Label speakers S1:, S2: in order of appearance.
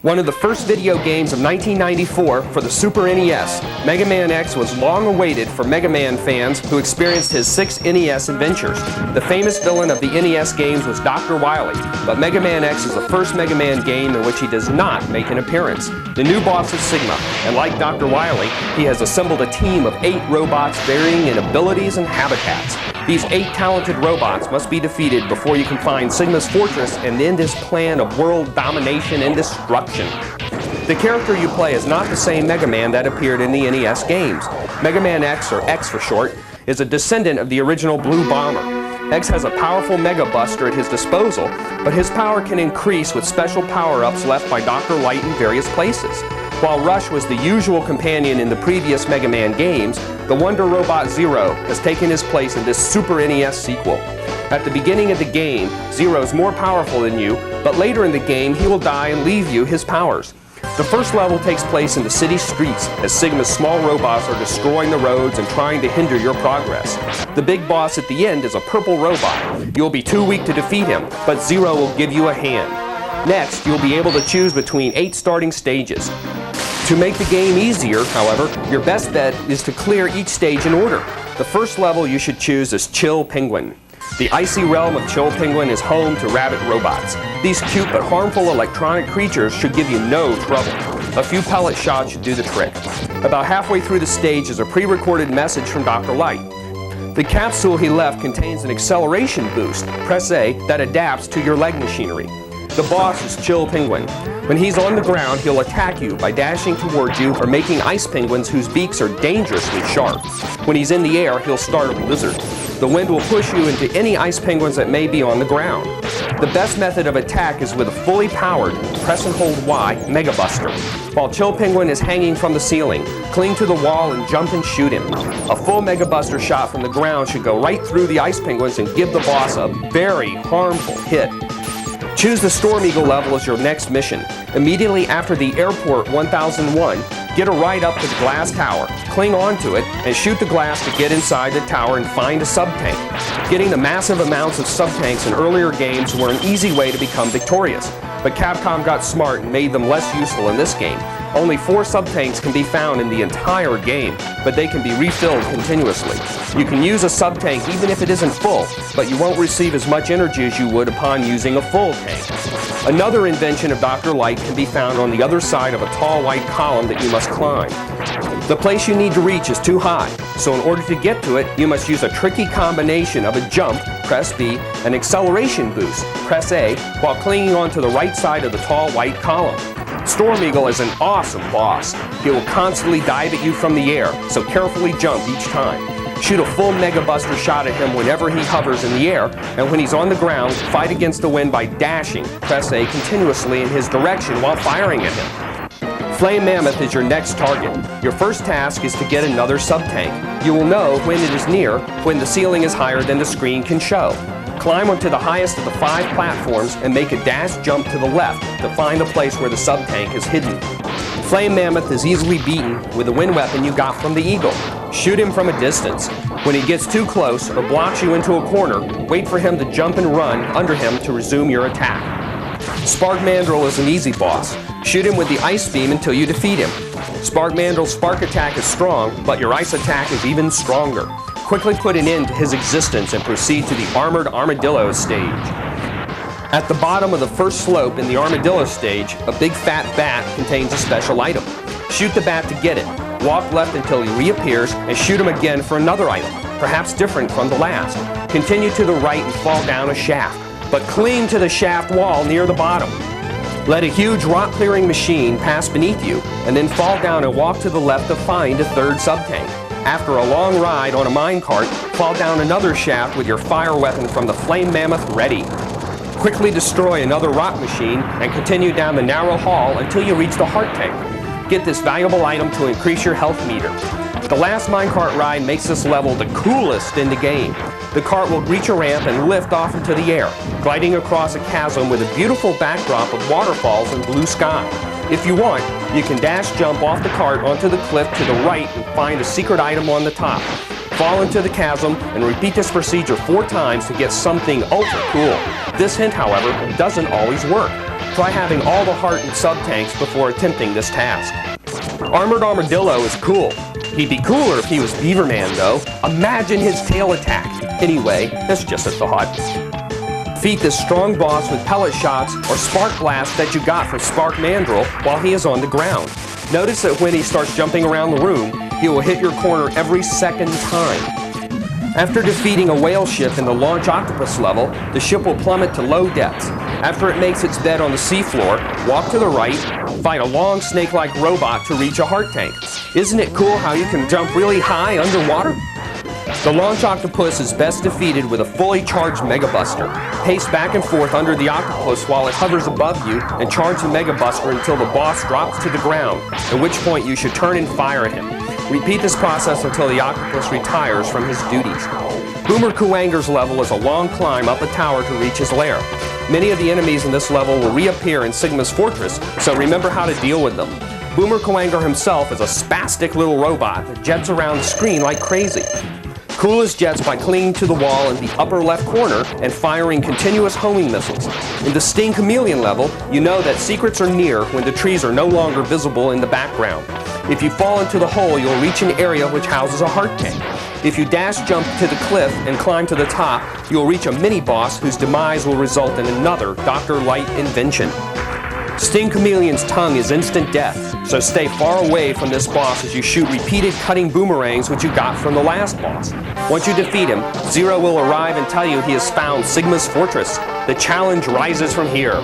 S1: One of the first video games of 1994 for the Super NES, Mega Man X was long awaited for Mega Man fans who experienced his 6 NES adventures. The famous villain of the NES games was Dr. Wily, but Mega Man X is the first Mega Man game in which he does not make an appearance. The new boss is Sigma, and like Dr. Wily, he has assembled a team of 8 robots varying in abilities and habitats. These 8 talented robots must be defeated before you can find Sigma's fortress and end his plan of world domination and destruction. The character you play is not the same Mega Man that appeared in the NES games. Mega Man X, or X for short, is a descendant of the original Blue Bomber. X has a powerful Mega Buster at his disposal, but his power can increase with special power-ups left by Dr. Light in various places. While Rush was the usual companion in the previous Mega Man games, the Wonder Robot Zero has taken his place in this Super NES sequel. At the beginning of the game, Zero's more powerful than you, but later in the game he will die and leave you his powers. The first level takes place in the city streets as Sigma's small robots are destroying the roads and trying to hinder your progress. The big boss at the end is a purple robot. You'll be too weak to defeat him, but Zero will give you a hand. Next, you'll be able to choose between 8 starting stages. To make the game easier, however, your best bet is to clear each stage in order. The first level you should choose is Chill Penguin. The icy realm of Chill Penguin is home to rabbit robots. These cute but harmful electronic creatures should give you no trouble. A few pellet shots should do the trick. About halfway through the stage is a pre-recorded message from Dr. Light. The capsule he left contains an acceleration boost, press A, that adapts to your leg machinery. The boss is Chill Penguin. When he's on the ground, he'll attack you by dashing towards you or making ice penguins whose beaks are dangerously sharp. When he's in the air, he'll start a blizzard. The wind will push you into any ice penguins that may be on the ground. The best method of attack is with a fully powered, press and hold Y, Mega Buster. While Chill Penguin is hanging from the ceiling, cling to the wall and jump and shoot him. A full Mega Buster shot from the ground should go right through the ice penguins and give the boss a very harmful hit. Choose the Storm Eagle level as your next mission. Immediately after the Airport 1001, get a ride up to the glass tower, cling onto it, and shoot the glass to get inside the tower and find a sub-tank. Getting the massive amounts of sub-tanks in earlier games were an easy way to become victorious, but Capcom got smart and made them less useful in this game. Only 4 sub-tanks can be found in the entire game, but they can be refilled continuously. You can use a sub-tank even if it isn't full, but you won't receive as much energy as you would upon using a full tank. Another invention of Dr. Light can be found on the other side of a tall white column that you must climb. The place you need to reach is too high, so in order to get to it, you must use a tricky combination of a jump, press B, and acceleration boost, press A, while clinging onto the right side of the tall white column. Storm Eagle is an awesome boss. He will constantly dive at you from the air, so carefully jump each time. Shoot a full Mega Buster shot at him whenever he hovers in the air, and when he's on the ground, fight against the wind by dashing, press A, continuously in his direction while firing at him. Flame Mammoth is your next target. Your first task is to get another sub-tank. You will know when it is near, when the ceiling is higher than the screen can show. Climb onto the highest of the 5 platforms and make a dash jump to the left to find the place where the sub-tank is hidden. Flame Mammoth is easily beaten with the wind weapon you got from the Eagle. Shoot him from a distance. When he gets too close or blocks you into a corner, wait for him to jump and run under him to resume your attack. Spark Mandrill is an easy boss. Shoot him with the Ice Beam until you defeat him. Spark Mandrill's spark attack is strong, but your ice attack is even stronger. Quickly put an end to his existence and proceed to the Armored Armadillo stage. At the bottom of the first slope in the Armadillo stage, a big fat bat contains a special item. Shoot the bat to get it. Walk left until he reappears and shoot him again for another item, perhaps different from the last. Continue to the right and fall down a shaft, but cling to the shaft wall near the bottom. Let a huge rock-clearing machine pass beneath you, and then fall down and walk to the left to find a third sub-tank. After a long ride on a minecart, fall down another shaft with your fire weapon from the Flame Mammoth ready. Quickly destroy another rock machine and continue down the narrow hall until you reach the heart tank. Get this valuable item to increase your health meter. The last minecart ride makes this level the coolest in the game. The cart will reach a ramp and lift off into the air, gliding across a chasm with a beautiful backdrop of waterfalls and blue sky. If you want, you can dash jump off the cart onto the cliff to the right and find a secret item on the top. Fall into the chasm and repeat this procedure 4 times to get something ultra cool. This hint, however, doesn't always work. Try having all the heart and sub-tanks before attempting this task. Armored Armadillo is cool. He'd be cooler if he was Beaver Man, though. Imagine his tail attack. Anyway, that's just a thought. Defeat this strong boss with pellet shots or spark blast that you got from Spark Mandrill while he is on the ground. Notice that when he starts jumping around the room, he will hit your corner every second time. After defeating a whale ship in the Launch Octopus level, the ship will plummet to low depths. After it makes its bed on the seafloor, walk to the right, fight a long snake-like robot to reach a heart tank. Isn't it cool how you can jump really high underwater? The Launch Octopus is best defeated with a fully charged Mega Buster. Pace back and forth under the octopus while it hovers above you and charge the Mega Buster until the boss drops to the ground, at which point you should turn and fire at him. Repeat this process until the octopus retires from his duties. Boomer Kuwanger's level is a long climb up a tower to reach his lair. Many of the enemies in this level will reappear in Sigma's fortress, so remember how to deal with them. Boomer Kuwanger himself is a spastic little robot that jets around the screen like crazy. Cool his jets by clinging to the wall in the upper left corner and firing continuous homing missiles. In the Sting Chameleon level, you know that secrets are near when the trees are no longer visible in the background. If you fall into the hole, you'll reach an area which houses a heart tank. If you dash jump to the cliff and climb to the top, you'll reach a mini-boss whose demise will result in another Dr. Light invention. Sting Chameleon's tongue is instant death, so stay far away from this boss as you shoot repeated cutting boomerangs which you got from the last boss. Once you defeat him, Zero will arrive and tell you he has found Sigma's fortress. The challenge rises from here.